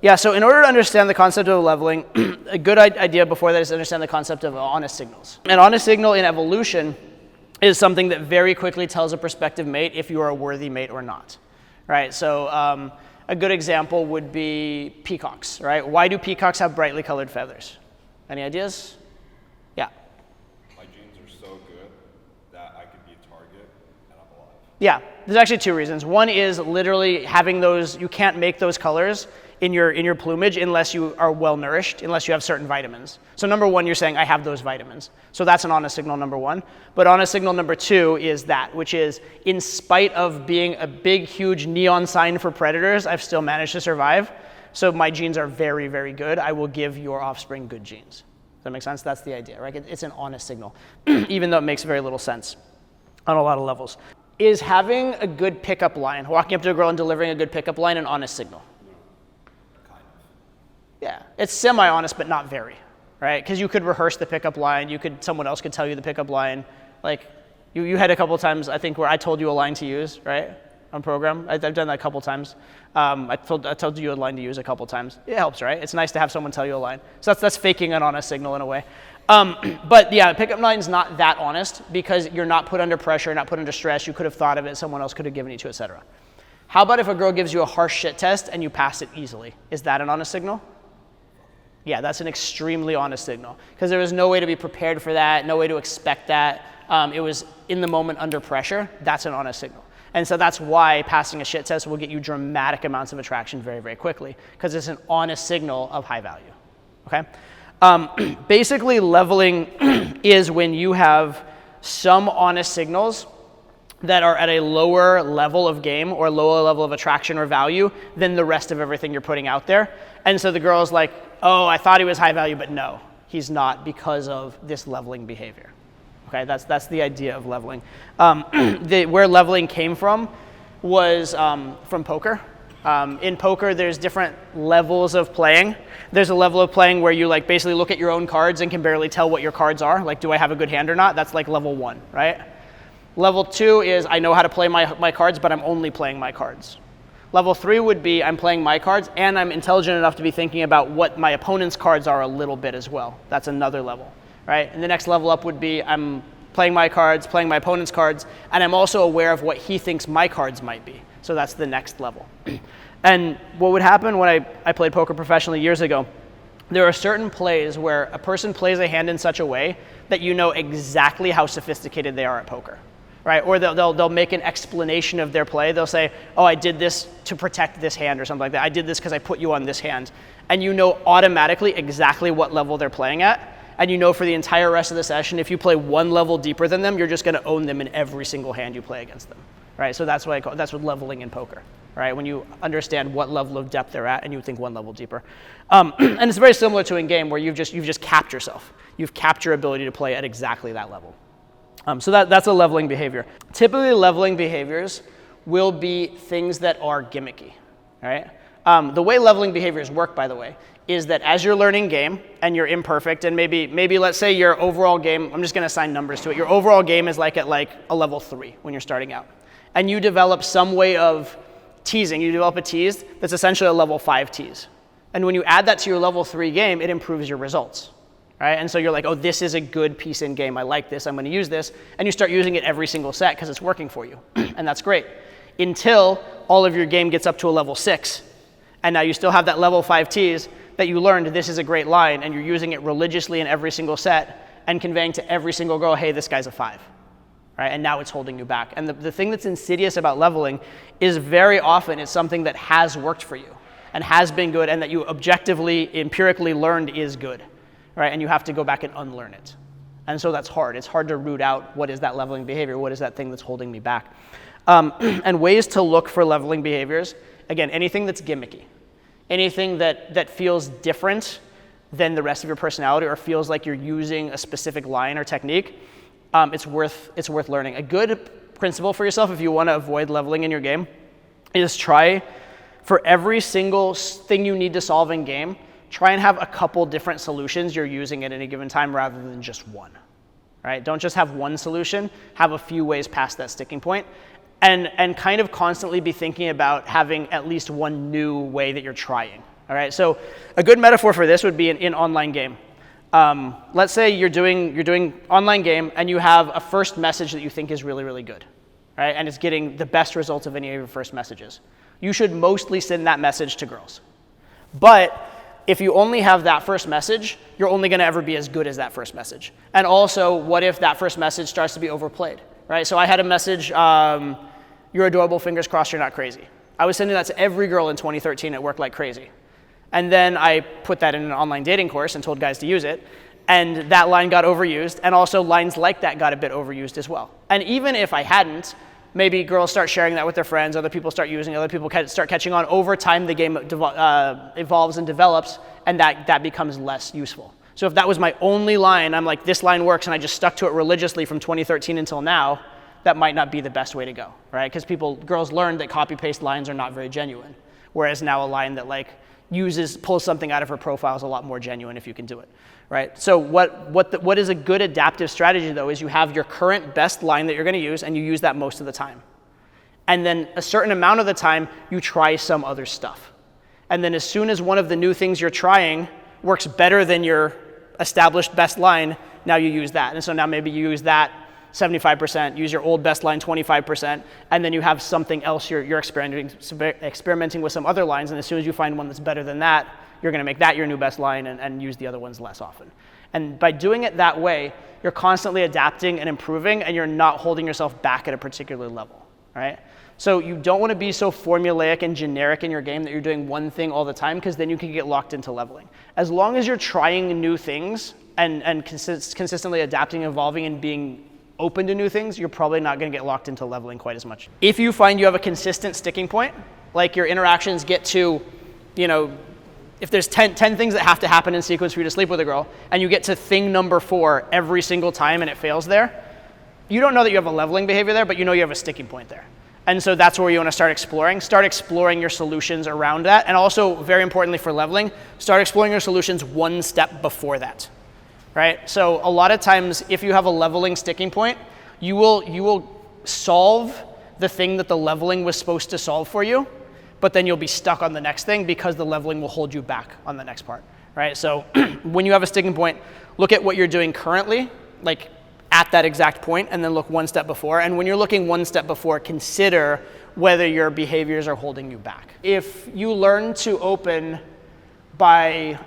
Yeah, so in order to understand the concept of leveling, a good idea before that is to understand the concept of honest signals. An honest signal in evolution is something that very quickly tells a prospective mate if you are a worthy mate or not, right? So a good example would be peacocks, right? Why do peacocks have brightly colored feathers? Any ideas? Yeah. My genes are so good that I could be a target and I'm alive. Yeah, there's actually two reasons. One is literally having those, you can't make those colors in your plumage unless you are well nourished, unless you have certain vitamins. So number one, you're saying I have those vitamins. So that's an honest signal number one. But honest signal number two is that, which is in spite of being a big, huge neon sign for predators, I've still managed to survive. So my genes are very, very good. I will give your offspring good genes. Does that make sense? That's the idea, right? It's an honest signal, even though it makes very little sense on a lot of levels. Is having a good pickup line, walking up to a girl and delivering a good pickup line, an honest signal? Yeah, it's semi-honest, but not very, right? Because you could rehearse the pickup line. Someone else could tell you the pickup line. Like, you had a couple times, I think, where I told you a line to use, right, on program. I've done that a couple times. I told you a line to use a couple times. It helps, right? It's nice to have someone tell you a line. So that's faking an honest signal in a way. But yeah, pickup line's not that honest because you're not put under pressure, not put under stress. You could have thought of it, someone else could have given you to, et cetera. How about if a girl gives you a harsh shit test and you pass it easily? Is that an honest signal? Yeah, that's an extremely honest signal because there was no way to be prepared for that, no way to expect that. It was in the moment under pressure. That's an honest signal. And so that's why passing a shit test will get you dramatic amounts of attraction very, very quickly because it's an honest signal of high value, okay? Basically, leveling is when you have some honest signals that are at a lower level of game or lower level of attraction or value than the rest of everything you're putting out there. And so the girl's like, oh, I thought he was high value, but no, he's not because of this leveling behavior. Okay, that's the idea of leveling. Where leveling came from was from poker. In poker, there's different levels of playing. There's a level of playing where you like basically look at your own cards and can barely tell what your cards are. Like, do I have a good hand or not? That's like level 1, right? Level 2 is I know how to play my cards, but I'm only playing my cards. Level 3 would be I'm playing my cards and I'm intelligent enough to be thinking about what my opponent's cards are a little bit as well. That's another level, right? And the next level up would be I'm playing my cards, playing my opponent's cards, and I'm also aware of what he thinks my cards might be. So that's the next level. And what would happen when I played poker professionally years ago, there are certain plays where a person plays a hand in such a way that you know exactly how sophisticated they are at poker. Right? Or they'll make an explanation of their play. They'll say, oh, I did this to protect this hand or something like that. I did this because I put you on this hand. And you know automatically exactly what level they're playing at. And you know for the entire rest of the session, if you play one level deeper than them, you're just going to own them in every single hand you play against them. Right? So that's what leveling in poker. Right? When you understand what level of depth they're at and you think one level deeper. And it's very similar to in game where you've just capped yourself. You've capped your ability to play at exactly that level. So that's a leveling behavior. Typically, leveling behaviors will be things that are gimmicky, right? The way leveling behaviors work, by the way, is that as you're learning game and you're imperfect, and maybe let's say your overall game, I'm just going to assign numbers to it. Your overall game is like at like a level 3 when you're starting out, and you develop some way of teasing. You develop a tease that's essentially a level 5 tease, and when you add that to your level 3 game, it improves your results. Right? And so you're like, oh, this is a good piece in game. I like this. I'm going to use this. And you start using it every single set because it's working for you. And that's great. Until all of your game gets up to a level 6. And now you still have that level 5 tease that you learned this is a great line. And you're using it religiously in every single set and conveying to every single girl, hey, this guy's a 5. Right? And now it's holding you back. And the thing that's insidious about leveling is very often it's something that has worked for you and has been good and that you objectively, empirically learned is good. Right? And you have to go back and unlearn it. And so that's hard. It's hard to root out what is that leveling behavior, what is that thing that's holding me back. And ways to look for leveling behaviors, again, anything that's gimmicky, anything that feels different than the rest of your personality or feels like you're using a specific line or technique, it's worth learning. A good principle for yourself if you want to avoid leveling in your game is try for every single thing you need to solve in game, try and have a couple different solutions you're using at any given time rather than just one, right? Don't just have one solution, have a few ways past that sticking point, and kind of constantly be thinking about having at least one new way that you're trying, All right, so a good metaphor for this would be an online game. Let's say you're doing online game and you have a first message that you think is really, really good, right? And it's getting the best results of any of your first messages. You should mostly send that message to girls. But if you only have that first message, you're only going to ever be as good as that first message. And also, what if that first message starts to be overplayed, right? So I had a message, you're adorable, fingers crossed you're not crazy. I was sending that to every girl in 2013. It worked like crazy. And then I put that in an online dating course and told guys to use it. And that line got overused. And also lines like that got a bit overused as well. And even if I hadn't, maybe girls start sharing that with their friends, other people start using it, other people start catching on. Over time, the game evolves and develops, and that becomes less useful. So if that was my only line, I'm like, this line works, and I just stuck to it religiously from 2013 until now, that might not be the best way to go, right? Because girls learned that copy-paste lines are not very genuine, whereas now a line that pulls something out of her profile is a lot more genuine if you can do it, right? So what is a good adaptive strategy, though, is you have your current best line that you're going to use, and you use that most of the time. And then a certain amount of the time, you try some other stuff. And then as soon as one of the new things you're trying works better than your established best line, now you use that. And so now maybe you use that 75%, use your old best line 25%, and then you have something else you're experimenting with some other lines, and as soon as you find one that's better than that, you're going to make that your new best line and use the other ones less often. And by doing it that way, you're constantly adapting and improving, and you're not holding yourself back at a particular level, right? So you don't want to be so formulaic and generic in your game that you're doing one thing all the time, because then you can get locked into leveling. As long as you're trying new things and consistently adapting, evolving, and being open to new things, you're probably not going to get locked into leveling quite as much. If you find you have a consistent sticking point, like your interactions get to, if there's 10 things that have to happen in sequence for you to sleep with a girl, and you get to thing number 4 every single time and it fails there, you don't know that you have a leveling behavior there, but you know you have a sticking point there. And so that's where you want to start exploring. Start exploring your solutions around that. And also, very importantly for leveling, start exploring your solutions one step before that. Right? So a lot of times, if you have a leveling sticking point, you will solve the thing that the leveling was supposed to solve for you, but then you'll be stuck on the next thing because the leveling will hold you back on the next part. Right? So when you have a sticking point, look at what you're doing currently, like at that exact point, and then look one step before. And when you're looking one step before, consider whether your behaviors are holding you back. If you learn to open by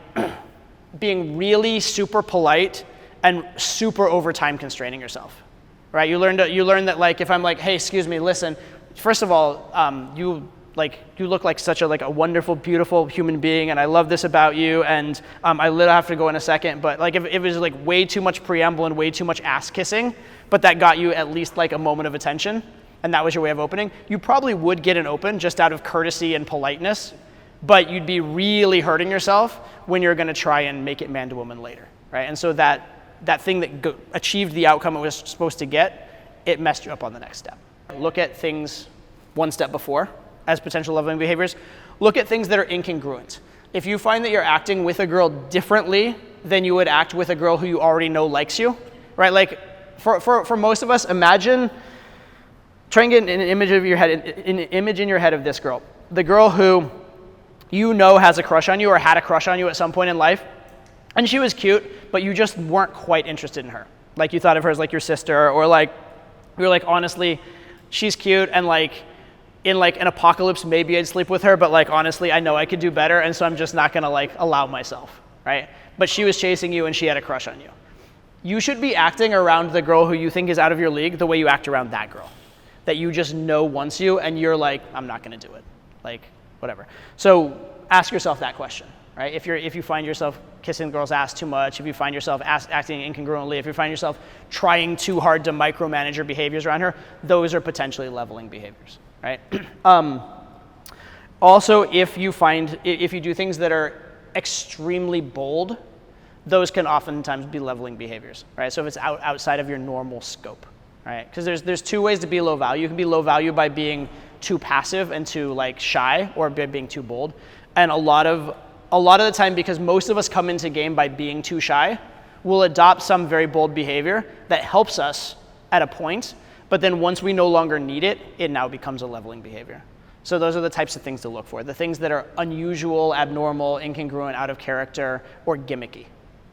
being really super polite and super over time constraining yourself, right? You learn that, like, if I'm like, hey, excuse me, listen, first of all, you look like such a wonderful, beautiful human being, and I love this about you, and I literally have to go in a second, but like if it was like way too much preamble and way too much ass kissing, but that got you at least like a moment of attention, and that was your way of opening, you probably would get an open just out of courtesy and politeness, but you'd be really hurting yourself when you're going to try and make it man to woman later, right? And so that thing that achieved the outcome it was supposed to get, it messed you up on the next step. Look at things one step before as potential leveling behaviors. Look at things that are incongruent. If you find that you're acting with a girl differently than you would act with a girl who you already know likes you, right? Like for most of us, try and get an image in your head of this girl. The girl who has a crush on you or had a crush on you at some point in life, and she was cute, but you just weren't quite interested in her. Like you thought of her as like your sister, or like you were like, honestly, she's cute, and like in like an apocalypse, maybe I'd sleep with her, but like honestly, I know I could do better, and so I'm just not gonna like allow myself, right? But she was chasing you and she had a crush on you. You should be acting around the girl who you think is out of your league the way you act around that girl, that you just know wants you, and you're like, I'm not gonna do it, like whatever. So ask yourself that question, right? If you find yourself kissing the girl's ass too much, if you find yourself acting incongruently, if you find yourself trying too hard to micromanage your behaviors around her, those are potentially leveling behaviors, right? Also, if you do things that are extremely bold, those can oftentimes be leveling behaviors, right? So if it's outside of your normal scope, right? Because there's two ways to be low value. You can be low value by being too passive and too like shy, or by being too bold. And a lot of the time, because most of us come into game by being too shy, we'll adopt some very bold behavior that helps us at a point, but then once we no longer need it, it now becomes a leveling behavior. So those are the types of things to look for. The things that are unusual, abnormal, incongruent, out of character, or gimmicky,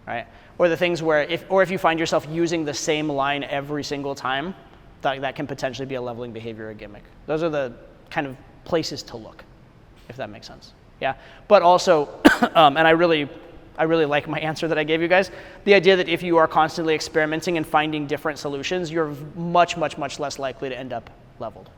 right? Or the things where, if you find yourself using the same line every single time, that can potentially be a leveling behavior or gimmick. Those are the kind of places to look, if that makes sense. Yeah. But also, and I really like my answer that I gave you guys, the idea that if you are constantly experimenting and finding different solutions, you're much, much, much less likely to end up leveled.